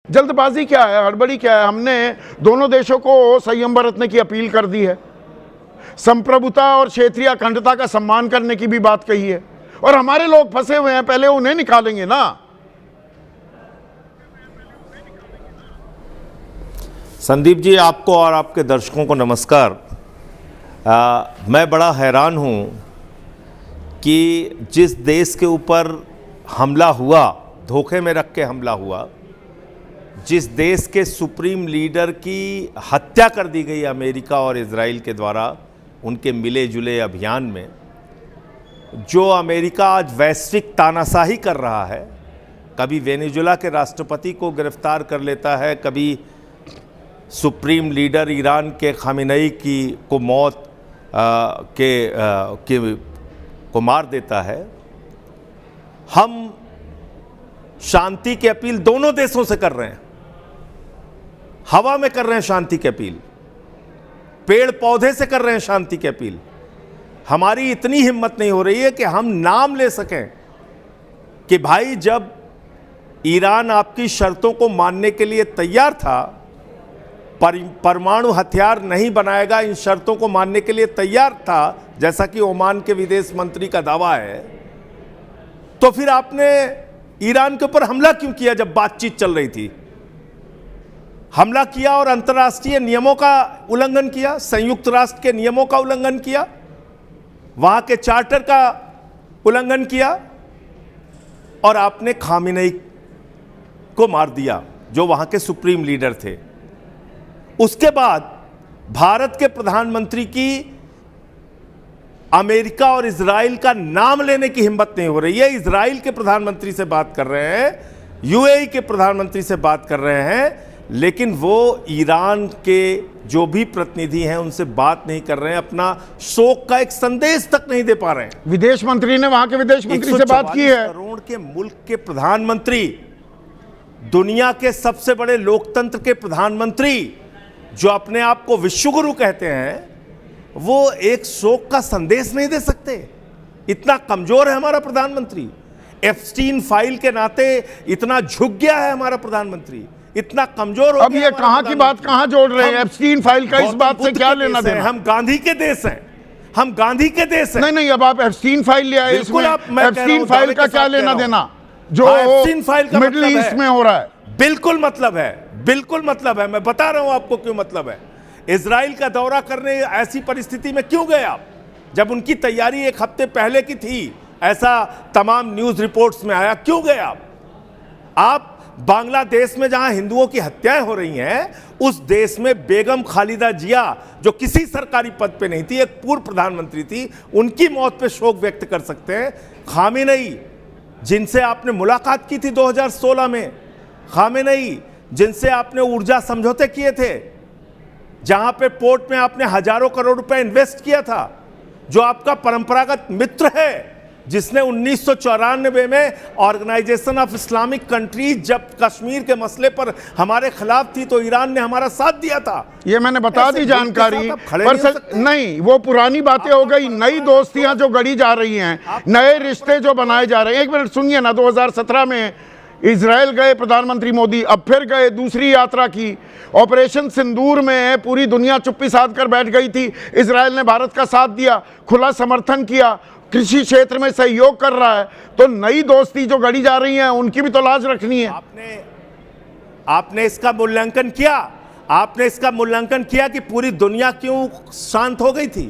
जल्दबाजी क्या है, हड़बड़ी क्या है? हमने दोनों देशों को संयम बरतने की अपील कर दी है, संप्रभुता और क्षेत्रीय अखंडता का सम्मान करने की भी बात कही है, और हमारे लोग फंसे हुए हैं, पहले उन्हें निकालेंगे ना। संदीप जी, आपको और आपके दर्शकों को नमस्कार। मैं बड़ा हैरान हूं कि जिस देश के ऊपर हमला हुआ, धोखे में रख के हमला हुआ, जिस देश के सुप्रीम लीडर की हत्या कर दी गई अमेरिका और इजराइल के द्वारा उनके मिले जुले अभियान में, जो अमेरिका आज वैश्विक तानाशाही कर रहा है, कभी वेनेजुएला के राष्ट्रपति को गिरफ्तार कर लेता है, कभी सुप्रीम लीडर ईरान के खामेनेई को मौत को मार देता है। हम शांति की अपील दोनों देशों से कर रहे हैं, हवा में कर रहे हैं शांति की अपील, पेड़ पौधे से कर रहे हैं शांति की अपील। हमारी इतनी हिम्मत नहीं हो रही है कि हम नाम ले सकें कि भाई, जब ईरान आपकी शर्तों को मानने के लिए तैयार था, परमाणु हथियार नहीं बनाएगा, इन शर्तों को मानने के लिए तैयार था, जैसा कि ओमान के विदेश मंत्री का दावा है, तो फिर आपने ईरान के ऊपर हमला क्यों किया जब बातचीत चल रही थी? हमला किया और अंतर्राष्ट्रीय नियमों का उल्लंघन किया, संयुक्त राष्ट्र के नियमों का उल्लंघन किया, वहां के चार्टर का उल्लंघन किया, और आपने खामेनेई को मार दिया जो वहां के सुप्रीम लीडर थे। उसके बाद भारत के प्रधानमंत्री की अमेरिका और इजराइल का नाम लेने की हिम्मत नहीं हो रही है। इजराइल के प्रधानमंत्री से बात कर रहे हैं, यूएई के प्रधानमंत्री से बात कर रहे हैं, लेकिन वो ईरान के जो भी प्रतिनिधि हैं उनसे बात नहीं कर रहे हैं, अपना शोक का एक संदेश तक नहीं दे पा रहे हैं। विदेश मंत्री ने वहां के विदेश मंत्री से बात की है। 144 करोड़ के मुल्क के प्रधानमंत्री, दुनिया के सबसे बड़े लोकतंत्र के प्रधानमंत्री, जो अपने आप को विश्वगुरु कहते हैं, वो एक शोक का संदेश नहीं दे सकते। इतना कमजोर है हमारा प्रधानमंत्री। एप्स्टीन फाइल के नाते इतना झुक गया है हमारा प्रधानमंत्री, इतना कमजोर हो अब ये कहां की बात कहां जोड़ रहे हैं? एप्स्टीन फाइल का इस बात से क्या लेना देना? हम गांधी के देश हैं, हम गांधी के देश हैं। नहीं, अब आप एप्स्टीन फाइल ले आए, इसमें एप्स्टीन फाइल का क्या लेना देना जो मिडिल ईस्ट में हो रहा है? बिल्कुल मतलब है, बिल्कुल मतलब है। मैं बता रहा हूं आपको क्यों मतलब है। इजराइल का दौरा करने ऐसी परिस्थिति में क्यों गए आप, जब उनकी तैयारी एक हफ्ते पहले की थी, ऐसा तमाम न्यूज रिपोर्ट्स में आया? क्यों गए आप बांग्लादेश में जहां हिंदुओं की हत्याएं हो रही हैं, उस देश में बेगम खालिदा जिया, जो किसी सरकारी पद पे नहीं थी, एक पूर्व प्रधानमंत्री थी, उनकी मौत पे शोक व्यक्त कर सकते हैं। खामेनेई, जिनसे आपने मुलाकात की थी 2016 में, खामेनेई जिनसे आपने ऊर्जा समझौते किए थे, जहां पे पोर्ट में आपने हजारों करोड़ रुपए इन्वेस्ट किया था, जो आपका परंपरागत मित्र है, जिसने 1994 में ऑर्गेनाइजेशन ऑफ इस्लामिक कंट्रीज जब कश्मीर के मसले पर हमारे खिलाफ थी तो ईरान ने हमारा साथ दिया था। ये मैंने बता दी जानकारी, पर नहीं, वो पुरानी बातें हो गई। नई दोस्तियां जो गढ़ी जा रही हैं, नए रिश्ते जो बनाए जा रहे हैं। एक मिनट सुनिए ना, 2017 में इजराइल गए प्रधानमंत्री मोदी, अब फिर गए, दूसरी यात्रा की। ऑपरेशन सिंदूर में पूरी दुनिया चुप्पी साध कर बैठ गई थी, इजराइल ने भारत का साथ दिया, खुला समर्थन किया, कृषि क्षेत्र में सहयोग कर रहा है। तो नई दोस्ती जो गढ़ी जा रही है, उनकी भी तो लाज रखनी है। आपने इसका मूल्यांकन किया? आपने इसका मूल्यांकन किया कि पूरी दुनिया क्यों शांत हो गई थी?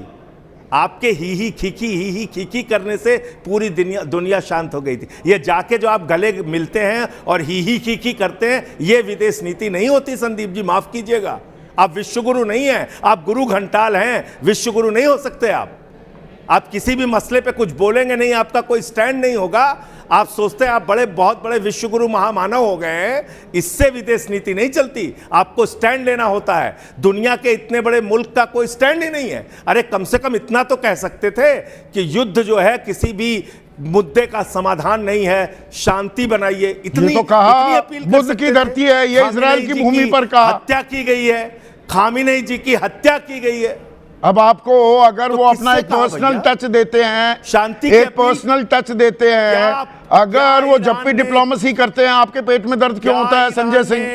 आपके ही खीखी करने से पूरी दुनिया शांत हो गई थी। ये जाके जो आप गले मिलते हैं और ही खीखी करते हैं, ये विदेश नीति नहीं होती संदीप जी, माफ कीजिएगा। आप विश्वगुरु नहीं हैं, आप गुरु घंटाल हैं, विश्वगुरु नहीं हो सकते। आप किसी भी मसले पे कुछ बोलेंगे नहीं, आपका कोई स्टैंड नहीं होगा। आप सोचते हैं आप बहुत बड़े विश्वगुरु महामानव हो गए हैं, इससे विदेश नीति नहीं चलती। आपको स्टैंड लेना होता है। दुनिया के इतने बड़े मुल्क का कोई स्टैंड ही नहीं है। अरे कम से कम इतना तो कह सकते थे कि युद्ध जो है किसी भी मुद्दे का समाधान नहीं है, शांति बनाइए। इतनी तो कहा, इतनी अपील बुद्ध की धरती है ये, इजराइल की भूमि पर कहा हत्या की गई है, खामेनेई जी की हत्या की गई है। अब आपको अगर तो वो अपना किससे एक कहा पर्सनल भैया? टच देते हैं, शांति की एक अपील- पर्सनल टच देते हैं, क्या अगर वो ईरान जप्पी ने- डिप्लोमेसी करते हैं, आपके पेट में दर्द क्यों होता है संजय सिंह?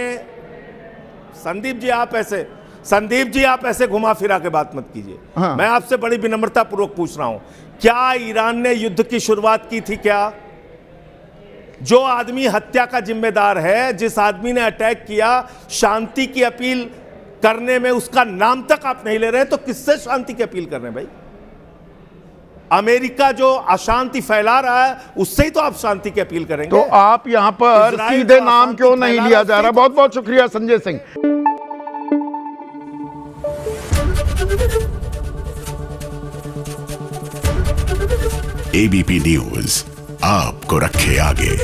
संदीप जी आप ऐसे घुमा फिरा के बात मत कीजिए। हाँ। मैं आपसे बड़ी विनम्रता पूर्वक पूछ रहा हूं, क्या ईरान ने युद्ध की शुरुआत की थी? क्या जो आदमी हत्या का जिम्मेदार है, जिस आदमी ने अटैक किया, शांति की अपील करने में उसका नाम तक आप नहीं ले रहे, तो किससे शांति की अपील कर रहे हैं भाई? अमेरिका जो अशांति फैला रहा है, उससे ही तो आप शांति की अपील करेंगे। तो आप यहां पर इजराइल सीधे जो नाम अशांति क्यों नहीं फैला लिया रहा जा रहा? है, बहुत बहुत शुक्रिया संजय सिंह। एबीपी न्यूज आपको रखे आगे।